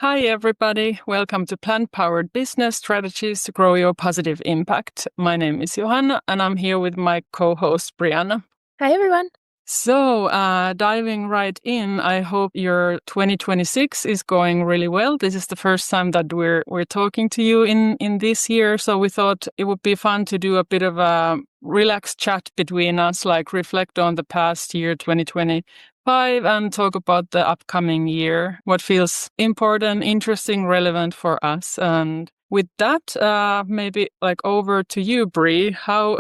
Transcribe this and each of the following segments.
Hi, everybody. Welcome to Plant-Powered Business Strategies to Grow Your Positive Impact. My name is Johanna, and I'm here with my co-host, Brieanah. Hi, everyone. So, diving right in, I hope your 2026 is going really well. This is the first time that we're talking to you in this year, so we thought it would be fun to do a bit of a relaxed chat between us, like reflect on the past year, 2025, and talk about the upcoming year, what feels important, interesting, relevant for us. And with that, maybe like over to you, Brie. How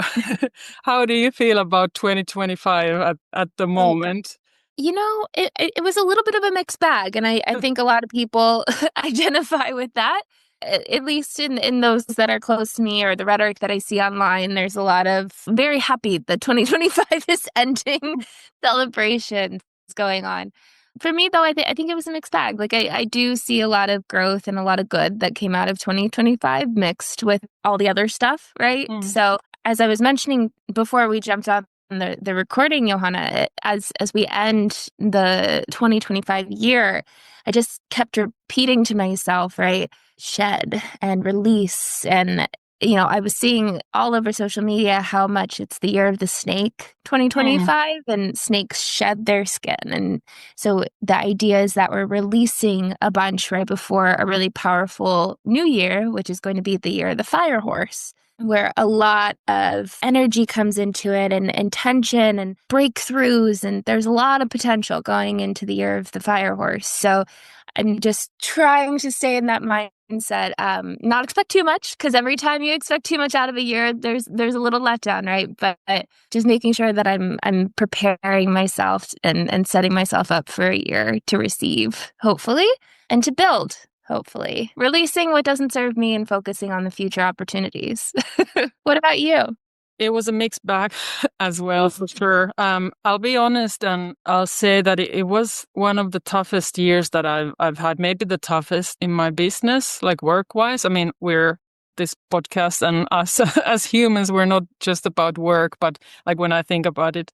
how do you feel about 2025 at the moment? It was a little bit of a mixed bag, and I think a lot of people identify with that, at least in those that are close to me or the rhetoric that I see online. There's a lot of very happy that 2025 is ending celebrations going on. For me, though, I think it was a mixed bag. Like, I do see a lot of growth and a lot of good that came out of 2025 mixed with all the other stuff, right? So as I was mentioning before we jumped on the recording, Johanna, as we end the 2025 year, I just kept repeating to myself, right? Shed and release. And, I was seeing all over social media how much it's the year of the snake, 2025, and snakes shed their skin. And so the idea is that we're releasing a bunch right before a really powerful new year, which is going to be the year of the fire horse, where a lot of energy comes into it and tension and breakthroughs. And there's a lot of potential going into the year of the fire horse. So I'm just trying to stay in that mindset, not expect too much, because every time you expect too much out of a year, there's a little letdown, right? But just making sure that I'm preparing myself and setting myself up for a year to receive, hopefully, and to build. Hopefully, releasing what doesn't serve me and focusing on the future opportunities. What about you? It was a mixed bag as well, for sure. I'll be honest, and I'll say that it was one of the toughest years that I've had, maybe the toughest in my business, like work-wise. I mean, we're this podcast, and us as humans, we're not just about work, but like when I think about it,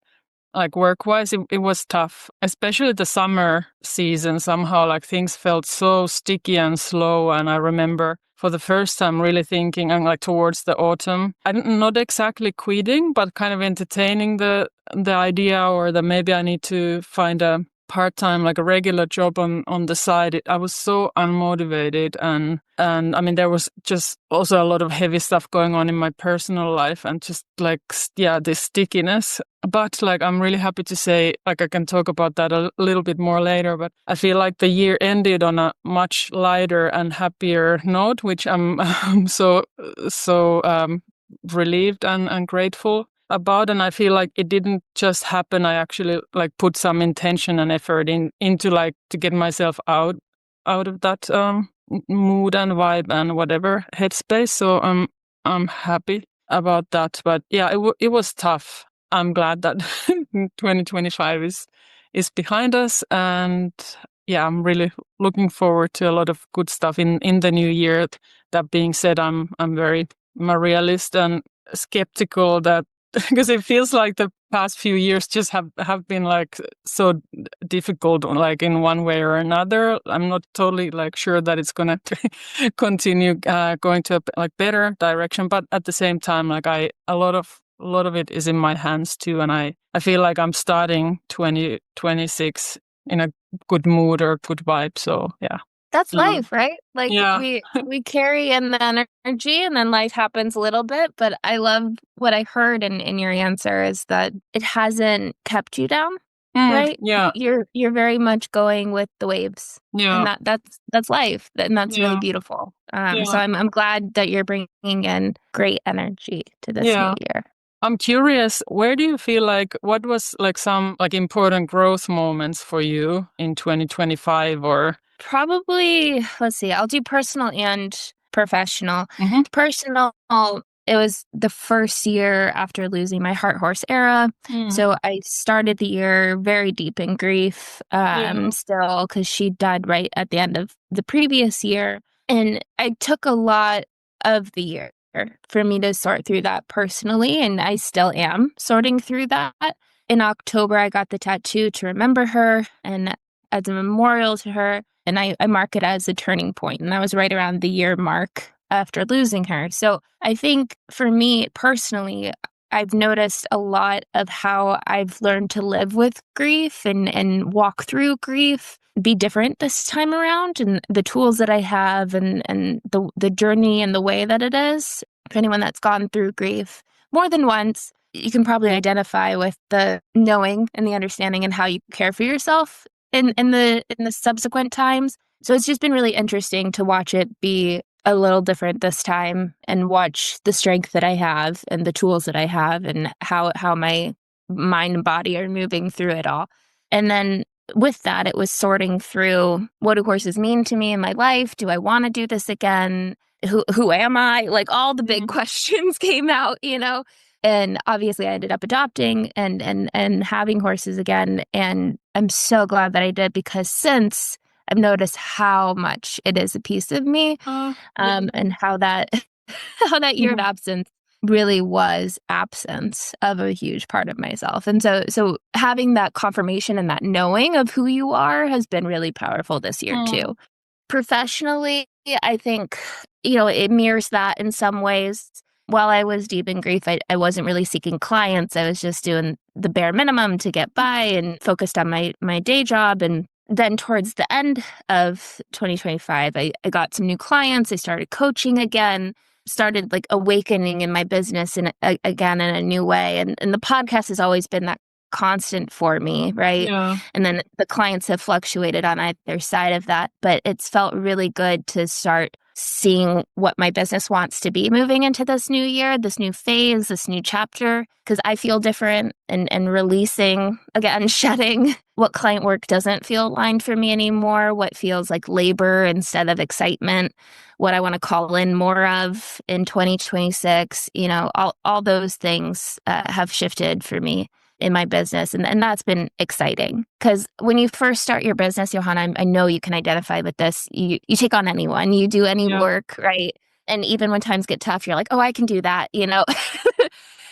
like work-wise, it was tough, especially the summer season. Somehow, like things felt so sticky and slow. And I remember for the first time really thinking, and like towards the autumn, I'm not exactly quitting, but kind of entertaining the idea, or that maybe I need to find a part-time, like a regular job on the side. I was so unmotivated, and I mean, there was just also a lot of heavy stuff going on in my personal life, and just like, yeah, this stickiness. But like, I'm really happy to say, like, I can talk about that a little bit more later, but I feel like the year ended on a much lighter and happier note, which I'm so relieved and grateful about. And I feel like it didn't just happen. I actually like put some intention and effort into like to get myself out of that mood and vibe and whatever headspace. So I'm happy about that. But yeah, it was tough. I'm glad that 2025 is behind us, and yeah, I'm really looking forward to a lot of good stuff in the new year. That being said, I'm a realist and skeptical that because it feels like the past few years just have been like so difficult, like in one way or another. I'm not totally like sure that it's gonna continue going to a like better direction, but at the same time, like a lot of it is in my hands too, and I feel like I'm starting 2026 in a good mood or good vibe. So yeah. That's life, right? Like, Yeah. we carry in the energy, and then life happens a little bit. But I love what I heard in your answer is that it hasn't kept you down, right? Yeah. You're very much going with the waves, Yeah. and that's life, and that's really Yeah. beautiful. Yeah. So I'm glad that you're bringing in great energy to this new year. I'm curious, where do you feel like, what was like some like important growth moments for you in 2025 or? Probably, let's see, I'll do personal and professional. Personal, it was the first year after losing my heart horse era. So I started the year very deep in grief, still, because she died right at the end of the previous year. And I took a lot of the year for me to sort through that personally, and I still am sorting through that. In October, I got the tattoo to remember her and as a memorial to her. And I mark it as a turning point. And that was right around the year mark after losing her. So I think for me personally, I've noticed a lot of how I've learned to live with grief and walk through grief be different this time around, and the tools that I have and the journey and the way that it is. For anyone that's gone through grief more than once, you can probably identify with the knowing and the understanding and how you care for yourself in the subsequent times. So it's just been really interesting to watch it be a little different this time and watch the strength that I have and the tools that I have and how my mind and body are moving through it all. And then with that, it was sorting through, what do horses mean to me in my life? Do I want to do this again? Who am I? Like, all the big questions came out, And obviously I ended up adopting and having horses again. And I'm so glad that I did, because since I've noticed how much it is a piece of me, and how that how that year of absence really was absence of a huge part of myself. And so having that confirmation and that knowing of who you are has been really powerful this year too. Professionally, I think, it mirrors that in some ways. While I was deep in grief, I wasn't really seeking clients. I was just doing the bare minimum to get by and focused on my day job. And then towards the end of 2025, I got some new clients. I started coaching again, started like awakening in my business again in a new way. And the podcast has always been that constant for me, right? Yeah. And then the clients have fluctuated on either side of that. But it's felt really good to start seeing what my business wants to be moving into this new year, this new phase, this new chapter, because I feel different and releasing, again, shedding what client work doesn't feel aligned for me anymore, what feels like labor instead of excitement, what I want to call in more of in 2026, all those things have shifted for me in my business. And that's been exciting, because when you first start your business, Johanna, I know you can identify with this. You take on anyone, you do any work, right? And even when times get tough, you're like, oh, I can do that,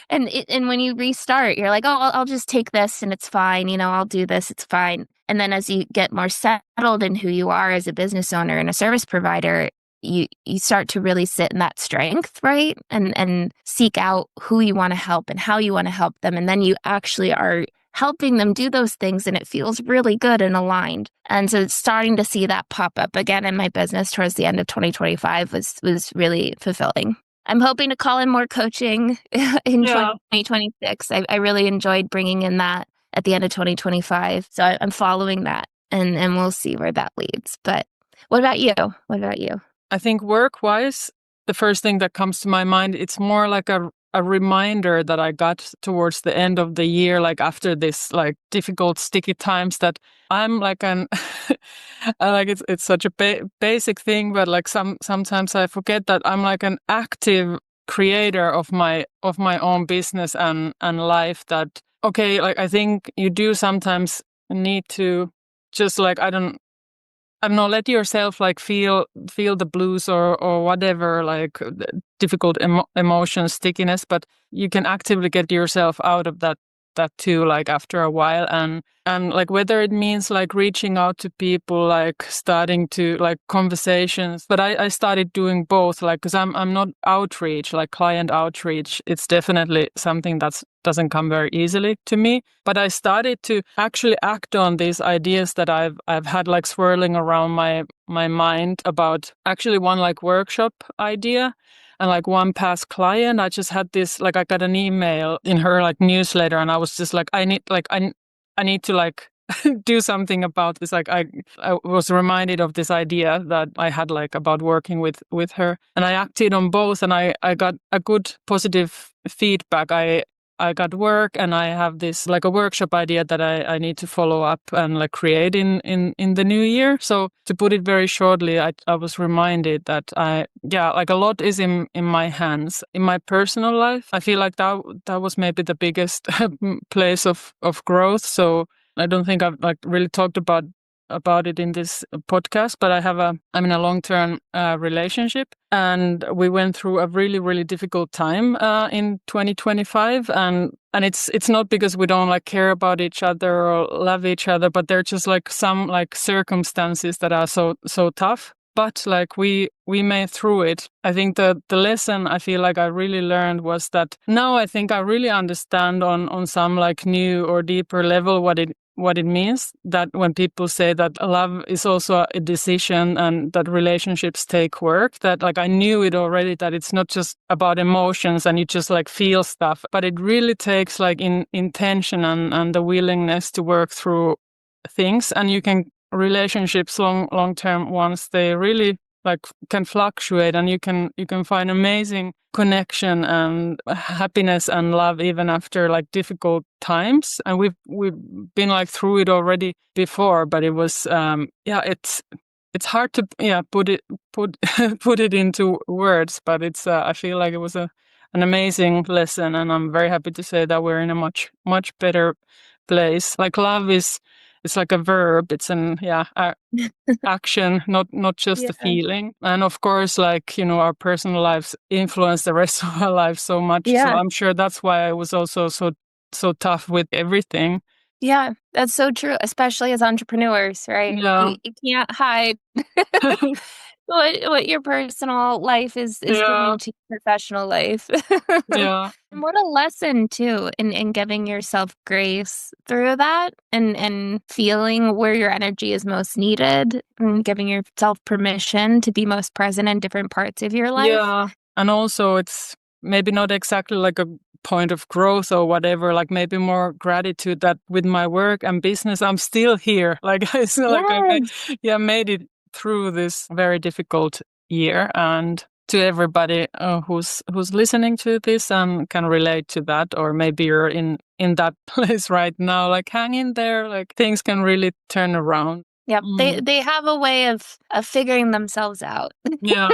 And when you restart, you're like, oh, I'll just take this and it's fine. I'll do this, it's fine. And then as you get more settled in who you are as a business owner and a service provider, you start to really sit in that strength, right? And seek out who you want to help and how you want to help them. And then you actually are helping them do those things, and it feels really good and aligned. And so starting to see that pop up again in my business towards the end of 2025 was really fulfilling. I'm hoping to call in more coaching in 2026. I really enjoyed bringing in that at the end of 2025. So I'm following that, and we'll see where that leads. But what about you? I think work-wise, the first thing that comes to my mind, it's more like a reminder that I got towards the end of the year, like after this like difficult, sticky times, that I'm like like it's such a basic thing, but like sometimes I forget that I'm like an active creator of my own business and life. That okay, like I think you do sometimes need to just like I don't know, let yourself like feel the blues or whatever, like difficult emotions, stickiness, but you can actively get yourself out of that too, like after a while. And like whether it means like reaching out to people, like starting to like conversations, but I started doing both, like, because I'm not outreach, like client outreach. It's definitely something that's doesn't come very easily to me, but I started to actually act on these ideas that I've had like swirling around my mind about actually one like workshop idea. And like one past client, I just had this, like I got an email in her like newsletter, and I was just like, I need to like do something about this. Like I was reminded of this idea that I had like about working with her, and I acted on both, and I got a good positive feedback. I got work, and I have this like a workshop idea that I need to follow up and like create in the new year. So to put it very shortly, I was reminded that like a lot is in my hands in my personal life. I feel like that was maybe the biggest place of growth. So I don't think I've like really talked about it in this podcast, but I'm in a long-term relationship, and we went through a really, really difficult time in 2025. And and it's not because we don't like care about each other or love each other, but they're just like some like circumstances that are so tough. But like we made through it. I think the lesson I feel like I really learned was that now I think I really understand on some like new or deeper level what it means, that when people say that love is also a decision and that relationships take work, that like I knew it already, that it's not just about emotions and you just like feel stuff, but it really takes like intention and the willingness to work through things. And you can relationships long term ones, they really like can fluctuate, and you can find amazing connection and happiness and love even after like difficult times. And we've been like through it already before, but it was it's hard to put put it into words, but it's I feel like it was an amazing lesson, and I'm very happy to say that we're in a much better place. Like love is, it's like a verb. It's an action, not just a feeling. And of course, like, you know, our personal lives influence the rest of our lives so much. So I'm sure that's why I was also so tough with everything. Yeah, that's so true, especially as entrepreneurs, right? Yeah. You can't hide what your personal life is Yeah. bringing to your professional life. Yeah. And what a lesson too in giving yourself grace through that, and feeling where your energy is most needed, and giving yourself permission to be most present in different parts of your life. Yeah. And also it's maybe not exactly like a point of growth or whatever, like maybe more gratitude that with my work and business, I'm still here. Like it's not like Yes. made it through this very difficult year. And to everybody who's listening to this and can relate to that, or maybe you're in that place right now, like hang in there, like things can really turn around. Yep. They have a way of figuring themselves out. Yeah.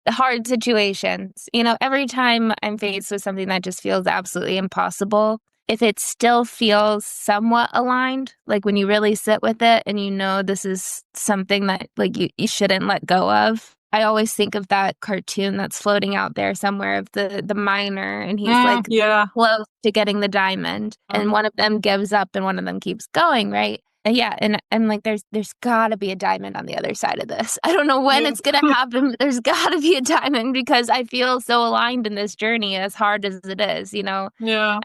Hard situations. You know, every time I'm faced with something that just feels absolutely impossible, if it still feels somewhat aligned, like when you really sit with it and you know this is something that like you shouldn't let go of. I always think of that cartoon that's floating out there somewhere of the miner, and he's like Yeah. close to getting the diamond, and one of them gives up and one of them keeps going, right? And yeah, and like there's gotta be a diamond on the other side of this. I don't know when it's gonna happen, but there's gotta be a diamond because I feel so aligned in this journey, as hard as it is, you know? Yeah.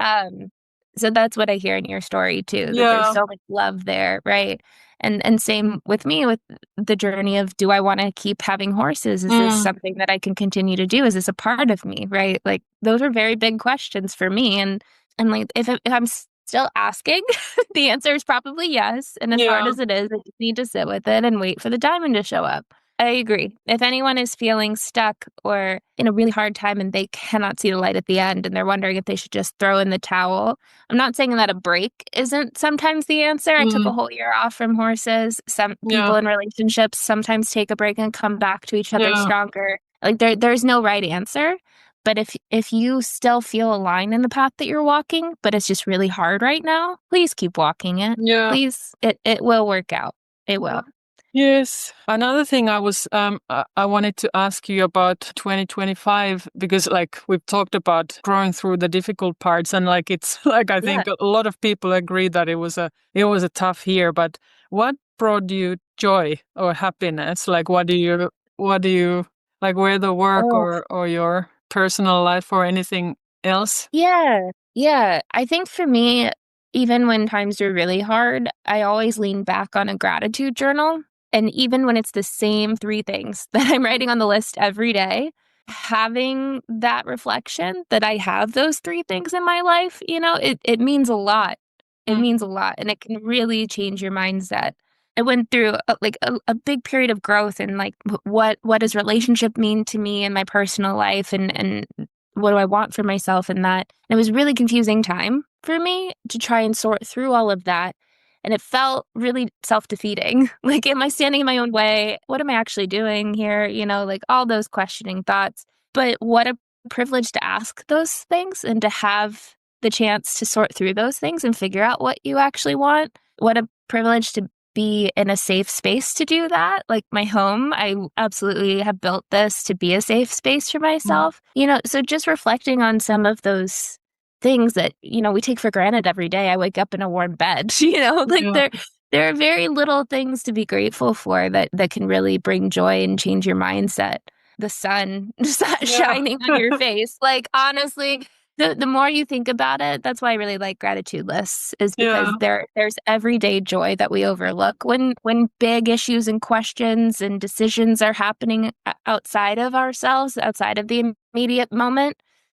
So that's what I hear in your story too, that there's Yeah. so much love there, right? And same with me with the journey of, do I want to keep having horses? Is this something that I can continue to do? Is this a part of me, right? Like those are very big questions for me, and like if I'm still asking, the answer is probably yes. And as hard Yeah. as it is, I just need to sit with it and wait for the diamond to show up. I agree. If anyone is feeling stuck or in a really hard time and they cannot see the light at the end and they're wondering if they should just throw in the towel, I'm not saying that a break isn't sometimes the answer. I took a whole year off from horses. Some people in relationships sometimes take a break and come back to each other stronger. Like there's no right answer. But if you still feel aligned in the path that you're walking, but it's just really hard right now, please keep walking it. Yeah. Please, it will work out. It will. Yes. Another thing I was I wanted to ask you about 2025, because like we've talked about growing through the difficult parts, and like it's like I think a lot of people agree that it was a tough year, but what brought you joy or happiness? Like what do you like, whether the work or your personal life or anything else? Yeah. Yeah. I think for me, even when times are really hard, I always lean back on a gratitude journal. And even when it's the same three things that I'm writing on the list every day, having that reflection that I have those three things in my life, you know, it means a lot. It means a lot. And it can really change your mindset. I went through a big period of growth, and like what does relationship mean to me in my personal life, and what do I want for myself in that. And it was really confusing time for me to try and sort through all of that. And it felt really self-defeating. Like, am I standing in my own way? What am I actually doing here? You know, like all those questioning thoughts. But what a privilege to ask those things and to have the chance to sort through those things and figure out what you actually want. What a privilege to be in a safe space to do that. Like my home, I absolutely have built this to be a safe space for myself. You know, so just reflecting on some of those things that, we take for granted every day. I wake up in a warm bed, like Yeah. there are very little things to be grateful for that can really bring joy and change your mindset. The sun Yeah. shining on your face. Like, honestly, the more you think about it, that's why I really like gratitude lists, is because Yeah. there's everyday joy that we overlook when big issues and questions and decisions are happening outside of ourselves, outside of the immediate moment.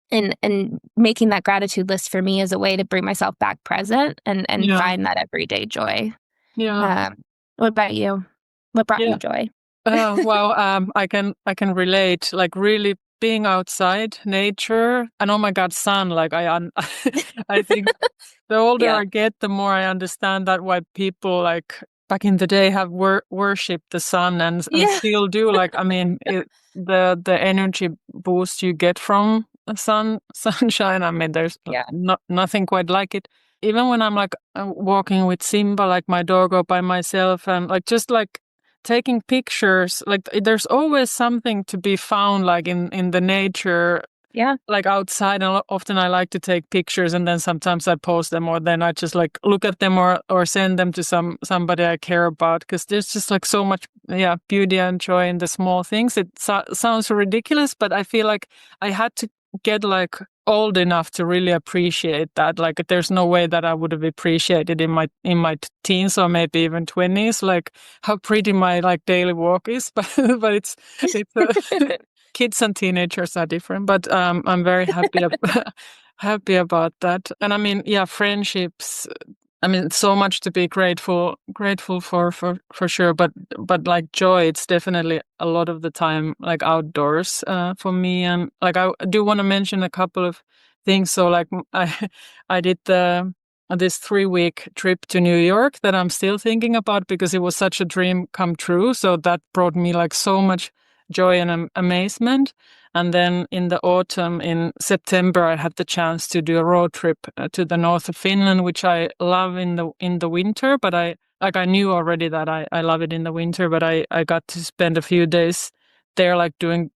And making that gratitude list for me is a way to bring myself back present and Yeah. find that everyday joy. Yeah. Um, what about you? What brought Yeah. you joy? Well, I can relate. Like really being outside, nature, and oh my God, sun. Like I think the older Yeah. I get, the more I understand that why people like back in the day have worshipped the sun and Yeah. still do. Like I mean, the energy boost you get from the sunshine. I mean, there's Yeah. nothing quite like it. Even when I'm like walking with Simba, like my dog, or by myself, and like just like taking pictures, like there's always something to be found, like in the nature, Yeah. like outside. And often I like to take pictures, and then sometimes I post them, or then I just like look at them, or send them to somebody I care about, because there's just like so much beauty and joy in the small things. It sounds ridiculous, but I feel like I had to get like old enough to really appreciate that. Like there's no way that I would have appreciated in my teens, or maybe even 20s, like how pretty my like daily walk is. But it's kids and teenagers are different. But I'm very happy happy about that. And I mean, yeah, friendships, I mean, so much to be grateful for sure. But like joy, it's definitely a lot of the time like outdoors for me. And like I do want to mention a couple of things. So like I did this 3-week trip to New York that I'm still thinking about, because it was such a dream come true. So that brought me like so much joy and amazement. And then in the autumn, in September, I had the chance to do a road trip to the north of Finland, which I love in the winter. But I knew already that I love it in the winter. But I got to spend a few days there, like doing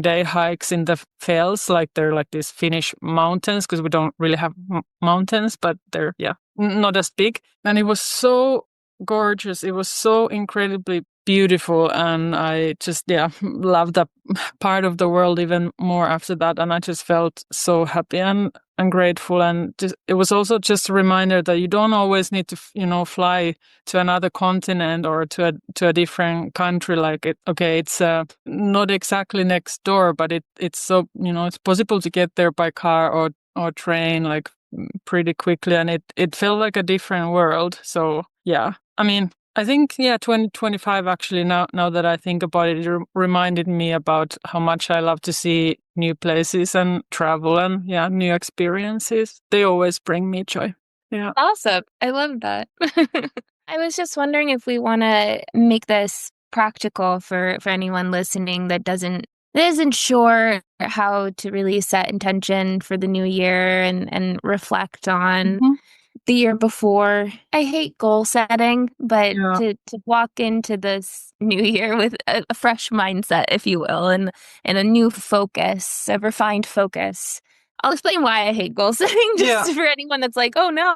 day hikes in the fells, like they're like these Finnish mountains, because we don't really have mountains, but they're not as big. And it was so gorgeous. It was so incredibly beautiful, and I just loved that part of the world even more after that. And I just felt so happy and grateful. And just, it was also just a reminder that you don't always need to fly to another continent or to a different country. Like it's not exactly next door, but it's so it's possible to get there by car or train, like pretty quickly, and it felt like a different world. So yeah, I mean, I think 2025 actually, now that I think about it, it reminded me about how much I love to see new places and travel, and new experiences. They always bring me joy. Yeah. Awesome. I love that. I was just wondering if we want to make this practical for anyone listening that isn't sure how to really set intention for the new year and reflect on Mhm. the year before. I hate goal setting, but Yeah. to walk into this new year with a fresh mindset, if you will, and a new focus, a refined focus. I'll explain why I hate goal setting, Yeah. just for anyone that's like, oh no.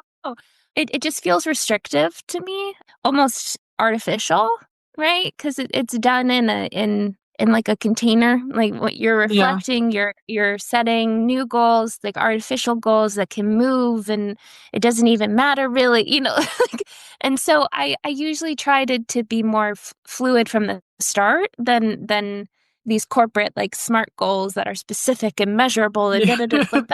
It just feels restrictive to me, almost artificial, right? Because it's done in like a container, like what you're Yeah. reflecting, you're setting new goals, like artificial goals that can move, and it doesn't even matter really, like, and so I usually try to be more fluid from the start than these corporate like smart goals that are specific and measurable and Yeah. like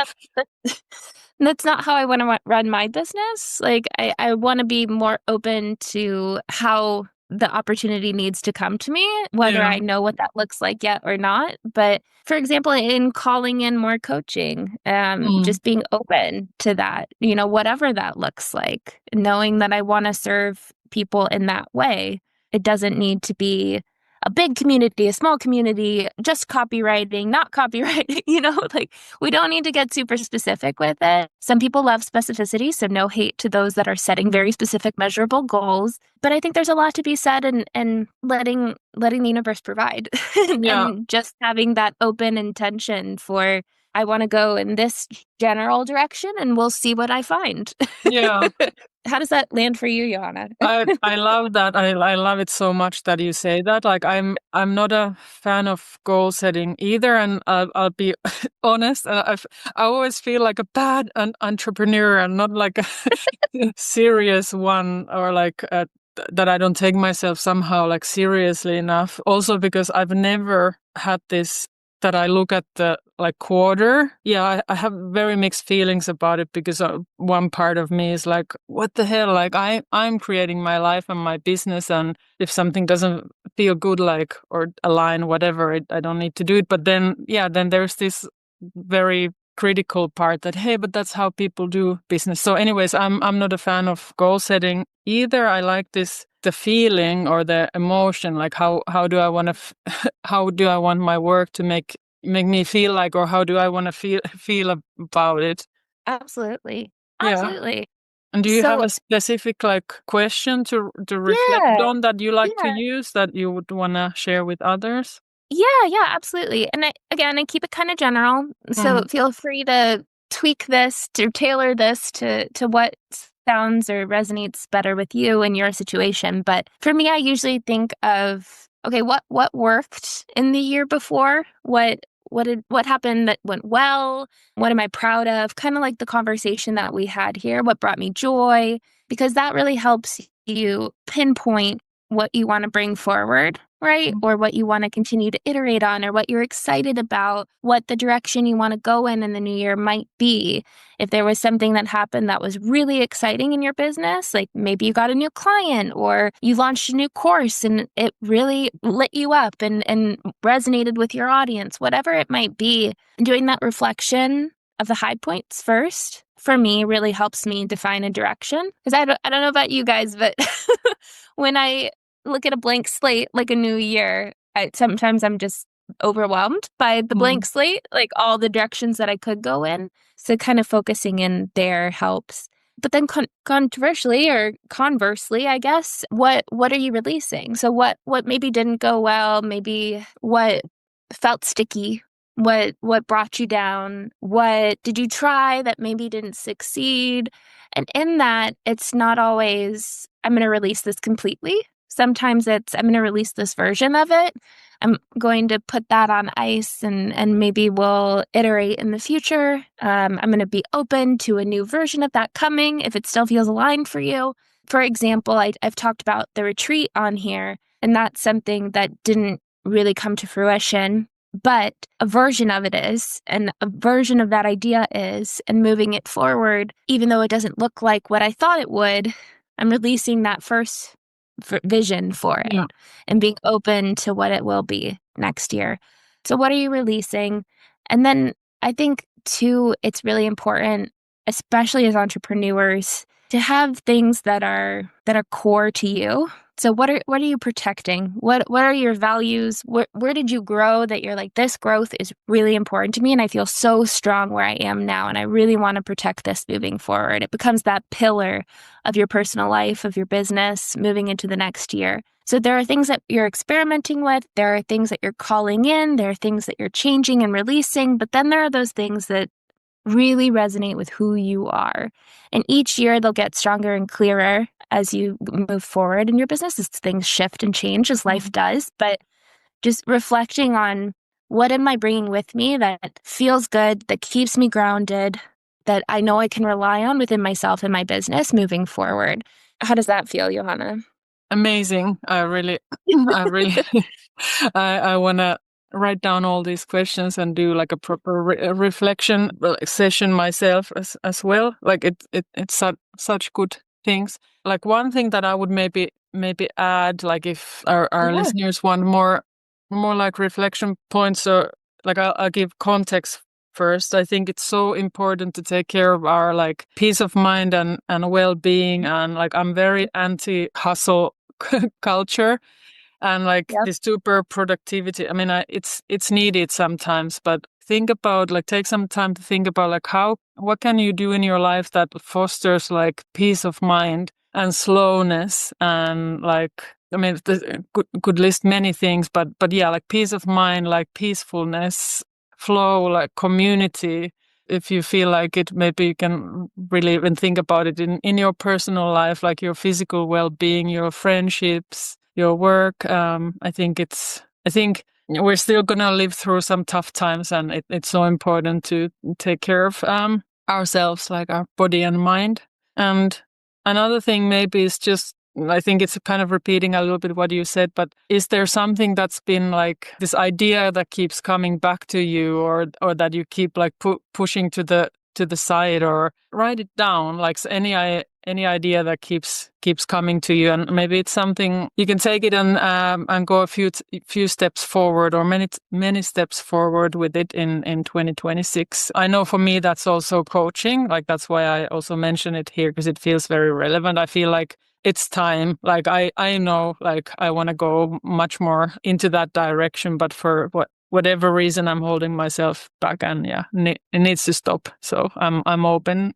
that's not how I want to run my business. Like I want to be more open to how the opportunity needs to come to me, whether Yeah. I know what that looks like yet or not. But for example, in calling in more coaching, Mm. just being open to that, whatever that looks like, knowing that I want to serve people in that way. It doesn't need to be a big community, a small community, just copywriting, not copywriting, like we don't need to get super specific with it. Some people love specificity, so no hate to those that are setting very specific, measurable goals. But I think there's a lot to be said and letting the universe provide Yeah. and just having that open intention for I want to go in this general direction and we'll see what I find. Yeah. How does that land for you, Johanna? I love that. I love it so much that you say that. Like I'm not a fan of goal setting either, and I'll be honest. I always feel like a bad entrepreneur and not like a serious one, or like that I don't take myself somehow like seriously enough. Also because I've never had this that I look at the like quarter. Yeah, I have very mixed feelings about it because one part of me is like, what the hell? Like I'm creating my life and my business, and if something doesn't feel good, like, or align, whatever, I don't need to do it. But then, yeah, then there's this very critical part that, hey, but that's how people do business. So anyways, I'm not a fan of goal setting either. I like the feeling or the emotion, like how do I want to how do I want my work to make me feel like, or how do I want to feel about it. Absolutely. Yeah. Absolutely. And do you have So, a specific like question to reflect yeah, on that you like to yeah. use that you would want to share with others? Yeah, absolutely. And I keep it kind of general. So Mm. feel free to tweak this, to tailor this to what sounds or resonates better with you and your situation. But for me, I usually think of, okay, what worked in the year before? What happened that went well? What am I proud of? Kind of like the conversation that we had here. What brought me joy? Because that really helps you pinpoint what you want to bring forward, right? Or what you want to continue to iterate on, or what you're excited about, what the direction you want to go in the new year might be. If there was something that happened that was really exciting in your business, like maybe you got a new client or you launched a new course and it really lit you up and resonated with your audience, whatever it might be, doing that reflection of the high points first, for me, really helps me define a direction. Because I don't know about you guys, but when I look at a blank slate, like a new year, sometimes I'm just overwhelmed by the blank Mm. slate, like all the directions that I could go in. So kind of focusing in there helps. But then controversially or conversely, I guess, what are you releasing? So what maybe didn't go well, maybe what felt sticky, what brought you down, what did you try that maybe didn't succeed? And in that, it's not always I'm going to release this completely. Sometimes it's I'm going to release this version of it. I'm going to put that on ice and maybe we'll iterate in the future. I'm going to be open to a new version of that coming if it still feels aligned for you. For example, I've talked about the retreat on here, and that's something that didn't really come to fruition, but a version of it is, and a version of that idea is, and moving it forward, even though it doesn't look like what I thought it would, I'm releasing that first vision for it Yeah. and being open to what it will be next year. So what are you releasing? And then I think too, it's really important, especially as entrepreneurs, to have things that are core to you. So what are you protecting? What are your values? Where did you grow that you're like, this growth is really important to me and I feel so strong where I am now and I really want to protect this moving forward. It becomes that pillar of your personal life, of your business moving into the next year. So there are things that you're experimenting with, there are things that you're calling in, there are things that you're changing and releasing, but then there are those things that really resonate with who you are. And each year they'll get stronger and clearer as you move forward in your business as things shift and change as life does. But just reflecting on what am I bringing with me that feels good, that keeps me grounded, that I know I can rely on within myself and my business moving forward. How does that feel, Johanna? Amazing. I really, I want to write down all these questions and do like a proper reflection session myself as well. Like it's such good things. Like one thing that I would maybe add, like if our Yeah. listeners want more like reflection points, or like I'll give context first. I think it's so important to take care of our like peace of mind and well-being, and like I'm very anti hustle culture and like Yep. this super productivity. I mean, it's needed sometimes, but think about like take some time to think about like what can you do in your life that fosters like peace of mind and slowness, and like I mean could list many things, but yeah, like peace of mind, like peacefulness, flow, like community. If you feel like it, maybe you can really even think about it in your personal life, like your physical well-being, your friendships, your work. I think we're still gonna live through some tough times, and it's so important to take care of ourselves, like our body and mind. And another thing maybe is just, I think it's kind of repeating a little bit what you said, but is there something that's been like this idea that keeps coming back to you, or that you keep like pushing to the side, or write it down, like any idea that keeps coming to you, and maybe it's something you can take it and go a few steps forward, or many steps forward with it in 2026. I know for me that's also coaching, like that's why I also mention it here, because it feels very relevant. I feel like it's time. Like I know, like I want to go much more into that direction, but for whatever reason, I'm holding myself back, and it needs to stop. So I'm open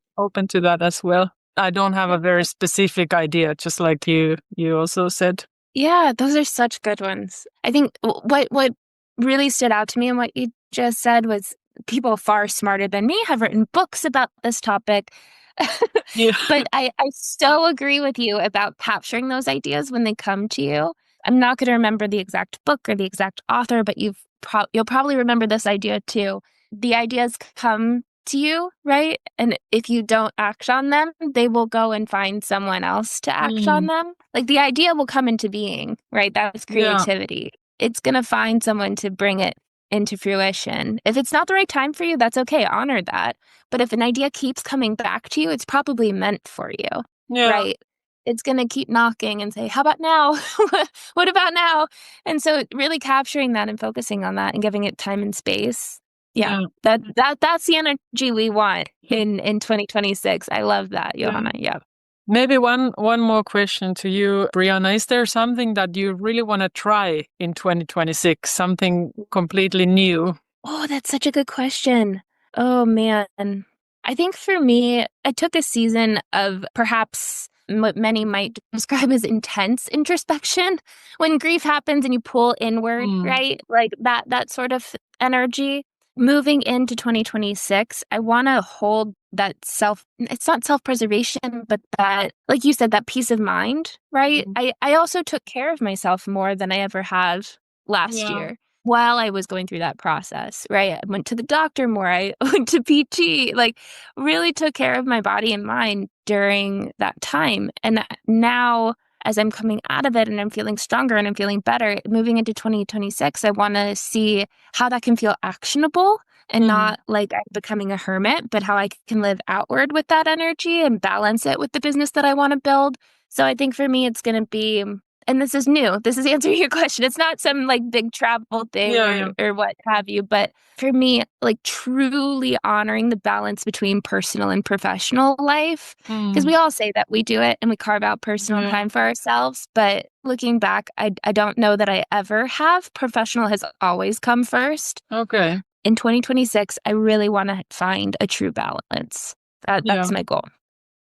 to that as well. I don't have a very specific idea, just like you also said. Yeah, those are such good ones. I think what really stood out to me and what you just said was people far smarter than me have written books about this topic. Yeah. But I so agree with you about capturing those ideas when they come to you. I'm not going to remember the exact book or the exact author, but you'll probably remember this idea too. The ideas come to you, right? And if you don't act on them, they will go and find someone else to act on them. Like the idea will come into being, right? That's creativity. Yeah. It's going to find someone to bring it into fruition. If it's not the right time for you, that's okay. Honor that. But if an idea keeps coming back to you, it's probably meant for you, right? It's going to keep knocking and say, how about now? What about now? And so really capturing that and focusing on that and giving it time and space. Yeah. That's the energy we want in 2026. I love that, Johanna. Yeah. Maybe one more question to you, Brieanah. Is there something that you really want to try in 2026? Something completely new? Oh, that's such a good question. Oh, man. I think for me, I took a season of perhaps what many might describe as intense introspection. When grief happens and you pull inward, right? Like that sort of energy. Moving into 2026, I want to hold that it's not self-preservation, but that, like you said, that peace of mind, right? I also took care of myself more than I ever have last year while I was going through that process, right? I went to the doctor more. I went to PT, like really took care of my body and mind during that time. And now, as I'm coming out of it and I'm feeling stronger and I'm feeling better, moving into 2026, I want to see how that can feel actionable and not like I'm becoming a hermit, but how I can live outward with that energy and balance it with the business that I want to build. So I think for me, it's going to be, and this is new, this is answering your question. It's not some like big travel thing or what have you, but for me, like truly honoring the balance between personal and professional life. Because we all say that we do it and we carve out personal time for ourselves. But looking back, I don't know that I ever have. Professional has always come first. Okay. In 2026, I really want to find a true balance. That's my goal.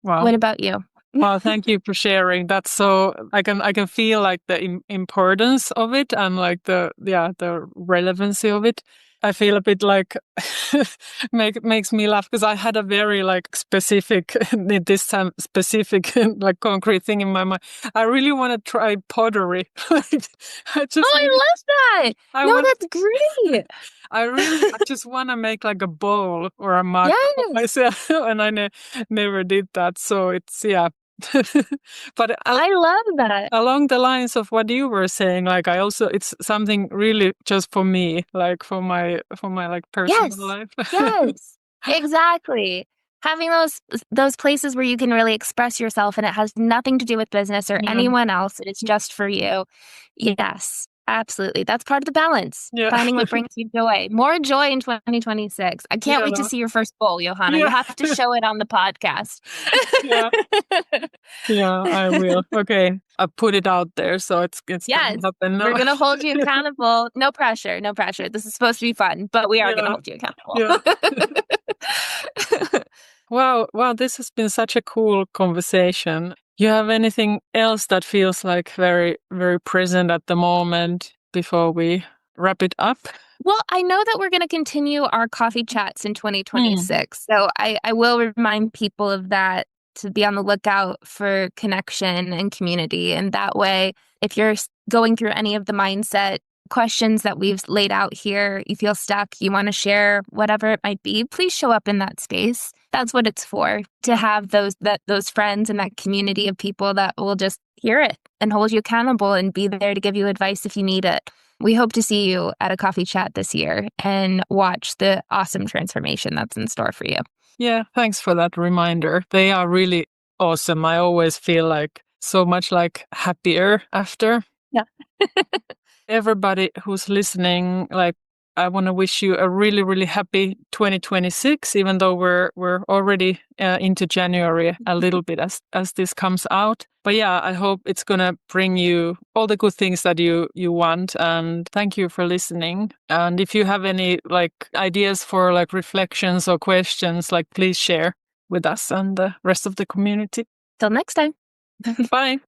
Wow. What about you? Well, thank you for sharing. That's so I can feel like the importance of it and like the relevancy of it. I feel a bit like makes me laugh because I had a very like specific this time specific like concrete thing in my mind. I really want to try pottery. I love that. That's great. I just want to make like a bowl or a mug for myself, and I never did that. So it's But I love that. Along the lines of what you were saying, like it's something really just for me, like for my like personal life. Yes, exactly. Having those places where you can really express yourself and it has nothing to do with business or anyone else, and it's just for you. Yes, absolutely. That's part of the balance. Finding what brings you joy. More joy in 2026. I can't wait to see your first bowl, Johanna. You have to show it on the podcast. I will. Okay. I put it out there, so it's gonna happen. We're gonna hold you accountable. No pressure. This is supposed to be fun, but we are gonna hold you accountable. Wow, this has been such a cool conversation. You have anything else that feels like very, very present at the moment before we wrap it up? Well, I know that we're going to continue our coffee chats in 2026. So I will remind people of that, to be on the lookout for connection and community. And that way, if you're going through any of the mindset questions that we've laid out here, you feel stuck, you want to share whatever it might be, please show up in that space. That's what it's for, to have those friends and that community of people that will just hear it and hold you accountable and be there to give you advice if you need it. We hope to see you at a coffee chat this year and watch the awesome transformation that's in store for you. Yeah, thanks for that reminder. They are really awesome. I always feel like so much like happier after. Yeah. Everybody who's listening, like, I want to wish you a really, really happy 2026, even though we're already into January a little bit as this comes out. But yeah, I hope it's going to bring you all the good things that you want. And thank you for listening. And if you have any like ideas for like reflections or questions, like please share with us and the rest of the community. Till next time. Bye.